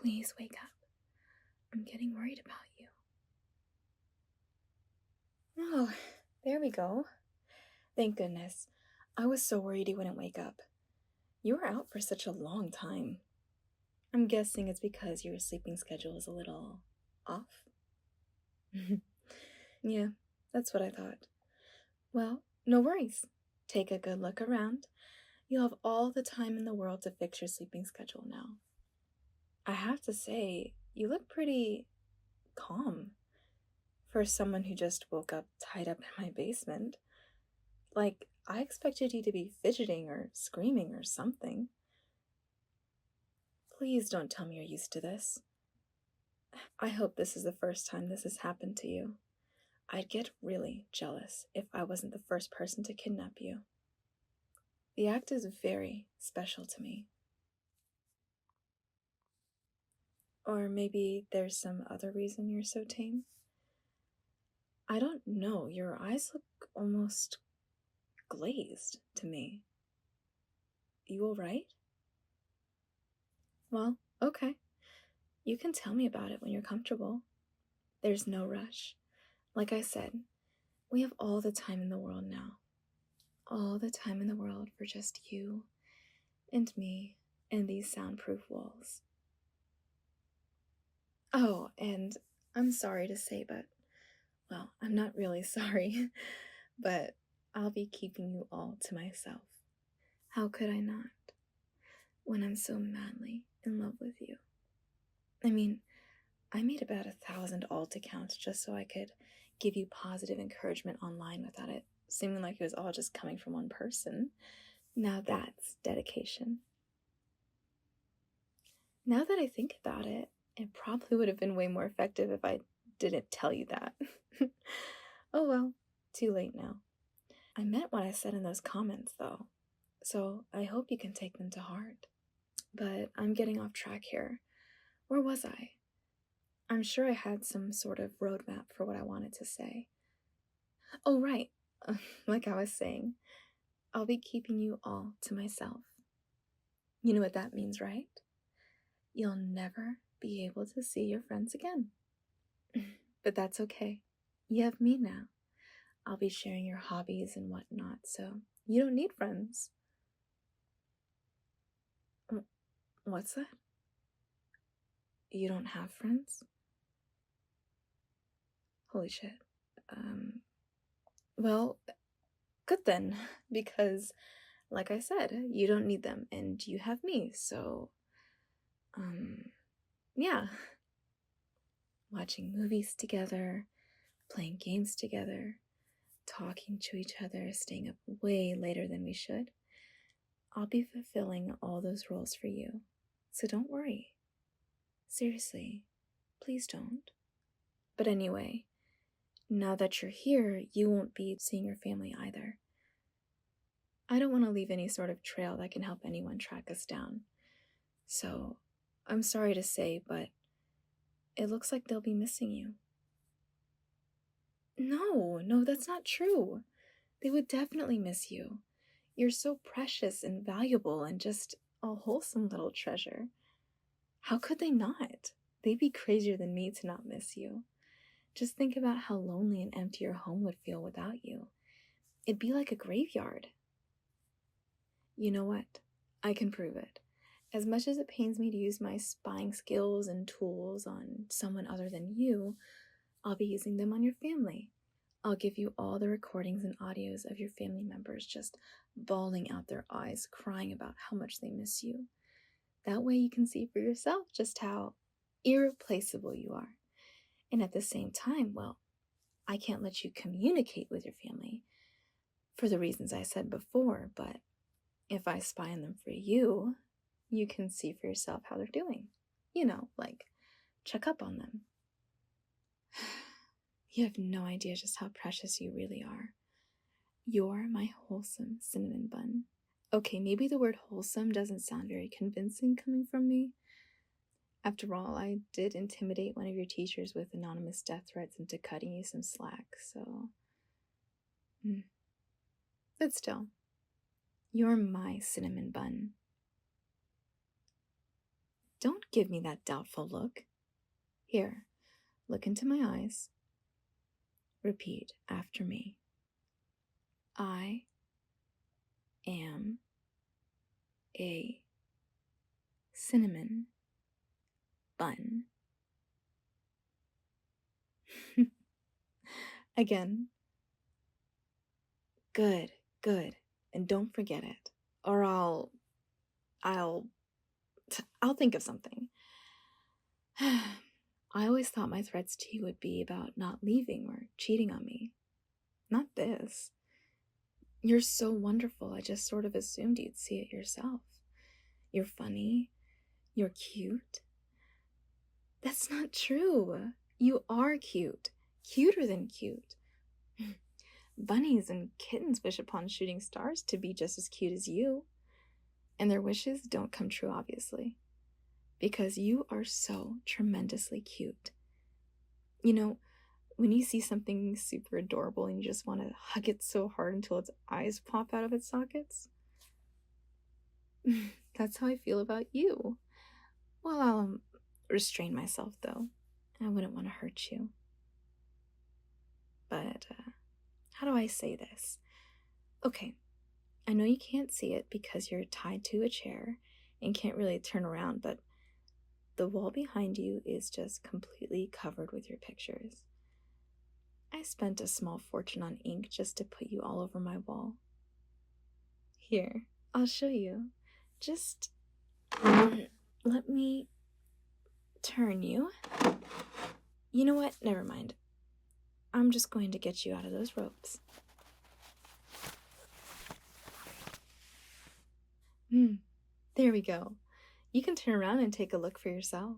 Please wake up. I'm getting worried about you. Oh, there we go. Thank goodness. I was so worried you wouldn't wake up. You were out for such a long time. I'm guessing it's because your sleeping schedule is a little off. Yeah, that's what I thought. Well, no worries. Take a good look around. You'll have all the time in the world to fix your sleeping schedule now. I have to say, you look pretty calm for someone who just woke up tied up in my basement. Like, I expected you to be fidgeting or screaming or something. Please don't tell me you're used to this. I hope this is the first time this has happened to you. I'd get really jealous if I wasn't the first person to kidnap you. The act is very special to me. Or maybe there's some other reason you're so tame? I don't know, your eyes look almost glazed to me. You alright? Well, okay. You can tell me about it when you're comfortable. There's no rush. Like I said, we have all the time in the world now. All the time in the world for just you and me and these soundproof walls. Oh, and I'm sorry to say, but, well, I'm not really sorry, but I'll be keeping you all to myself. How could I not, when I'm so madly in love with you? I mean, I made about 1,000 alt accounts just so I could give you positive encouragement online without it seeming like it was all just coming from one person. Now that's dedication. Now that I think about it, it probably would have been way more effective if I didn't tell you that. Oh well, too late now. I meant what I said in those comments though, so I hope you can take them to heart. But I'm getting off track here. Where was I? I'm sure I had some sort of roadmap for what I wanted to say. Oh, right. Like I was saying, I'll be keeping you all to myself. You know what that means, right? You'll never be able to see your friends again. But that's okay. You have me now. I'll be sharing your hobbies and whatnot, so you don't need friends. What's that? You don't have friends? Holy shit. Well, good then, because, like I said, you don't need them, and you have me, so, yeah. Watching movies together, playing games together, talking to each other, staying up way later than we should. I'll be fulfilling all those roles for you, so don't worry. Seriously, please don't. But anyway, now that you're here, you won't be seeing your family either. I don't want to leave any sort of trail that can help anyone track us down. So, I'm sorry to say, but it looks like they'll be missing you. No, that's not true. They would definitely miss you. You're so precious and valuable and just a wholesome little treasure. How could they not? They'd be crazier than me to not miss you. Just think about how lonely and empty your home would feel without you. It'd be like a graveyard. You know what? I can prove it. As much as it pains me to use my spying skills and tools on someone other than you, I'll be using them on your family. I'll give you all the recordings and audios of your family members just bawling out their eyes, crying about how much they miss you. That way you can see for yourself just how irreplaceable you are. And at the same time, well, I can't let you communicate with your family for the reasons I said before, but if I spy on them for you, you can see for yourself how they're doing. You know, like, check up on them. You have no idea just how precious you really are. You're my wholesome cinnamon bun. Okay, maybe the word wholesome doesn't sound very convincing coming from me. After all, I did intimidate one of your teachers with anonymous death threats into cutting you some slack, so... But still, you're my cinnamon bun. Don't give me that doubtful look. Here, look into my eyes. Repeat after me. I am a cinnamon bun. Again. Good, good. And don't forget it, or I'll think of something. I always thought my threats to you would be about not leaving or cheating on me. Not this. You're so wonderful, I just sort of assumed you'd see it yourself. You're funny. You're cute. That's not true. You are cute. Cuter than cute. Bunnies and kittens wish upon shooting stars to be just as cute as you. And their wishes don't come true, obviously. Because you are so tremendously cute. You know, when you see something super adorable and you just want to hug it so hard until its eyes pop out of its sockets? That's how I feel about you. Well, I'll restrain myself, though. I wouldn't want to hurt you. But, how do I say this? Okay, I know you can't see it because you're tied to a chair and can't really turn around, but the wall behind you is just completely covered with your pictures. I spent a small fortune on ink just to put you all over my wall. Here, I'll show you. Just let me turn you. You know what? Never mind. I'm just going to get you out of those ropes. There we go. You can turn around and take a look for yourself.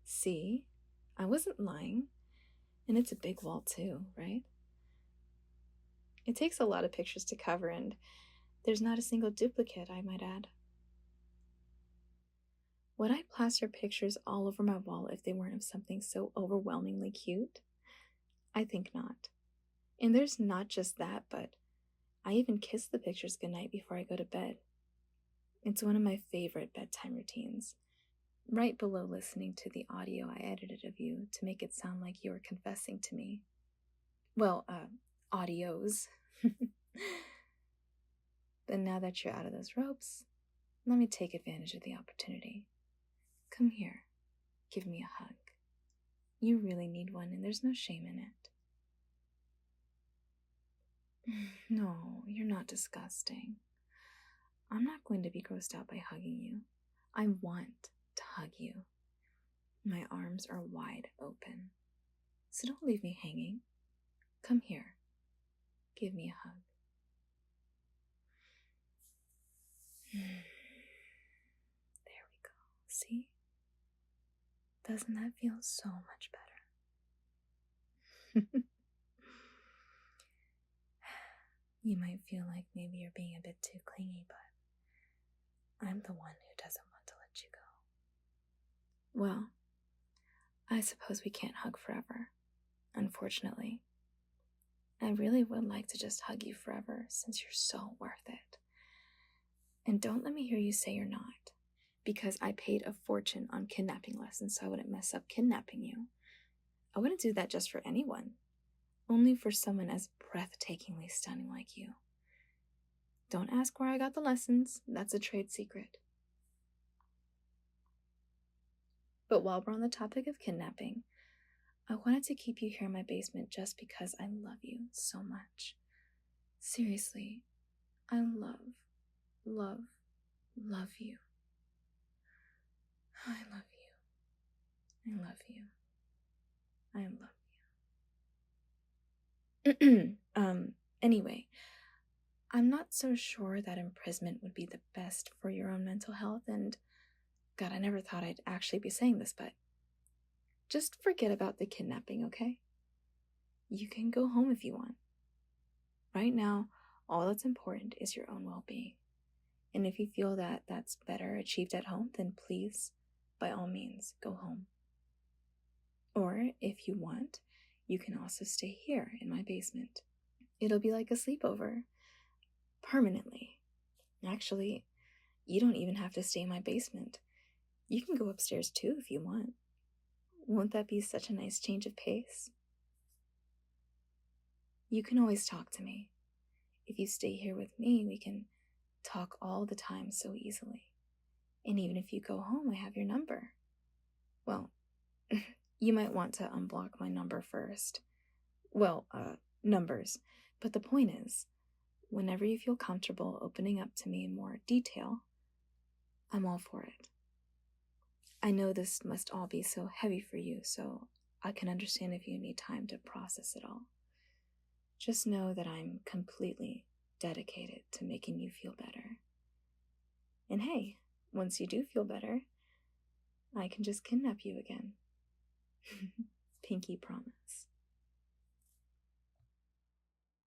See? I wasn't lying. And it's a big wall too, right? It takes a lot of pictures to cover, and there's not a single duplicate, I might add. Would I plaster pictures all over my wall if they weren't of something so overwhelmingly cute? I think not. And there's not just that, but I even kiss the pictures goodnight before I go to bed. It's one of my favorite bedtime routines, right below listening to the audio I edited of you to make it sound like you were confessing to me. Well, audios. But now that you're out of those ropes, let me take advantage of the opportunity. Come here. Give me a hug. You really need one, and there's no shame in it. No, you're not disgusting. I'm not going to be grossed out by hugging you. I want to hug you. My arms are wide open. So don't leave me hanging. Come here. Give me a hug. There we go. See? Doesn't that feel so much better? You might feel like maybe you're being a bit too clingy, but I'm the one who doesn't want to let you go. Well, I suppose we can't hug forever, unfortunately. I really would like to just hug you forever since you're so worth it. And don't let me hear you say you're not, because I paid a fortune on kidnapping lessons so I wouldn't mess up kidnapping you. I wouldn't do that just for anyone, only for someone as breathtakingly stunning like you. Don't ask where I got the lessons, that's a trade secret. But while we're on the topic of kidnapping, I wanted to keep you here in my basement just because I love you so much. Seriously, I love you. I love you. I love you. I love you. Anyway, I'm not so sure that imprisonment would be the best for your own mental health, and God, I never thought I'd actually be saying this, but just forget about the kidnapping, okay? You can go home if you want. Right now, all that's important is your own well-being. And if you feel that that's better achieved at home, then please, by all means, go home. Or, if you want, you can also stay here in my basement. It'll be like a sleepover. Permanently. Actually, you don't even have to stay in my basement. You can go upstairs too if you want. Won't that be such a nice change of pace? You can always talk to me. If you stay here with me, we can talk all the time so easily. And even if you go home, I have your number. Well, you might want to unblock my number first. Well, numbers. But the point is, whenever you feel comfortable opening up to me in more detail, I'm all for it. I know this must all be so heavy for you, so I can understand if you need time to process it all. Just know that I'm completely dedicated to making you feel better. And hey, once you do feel better, I can just kidnap you again. Pinky promise.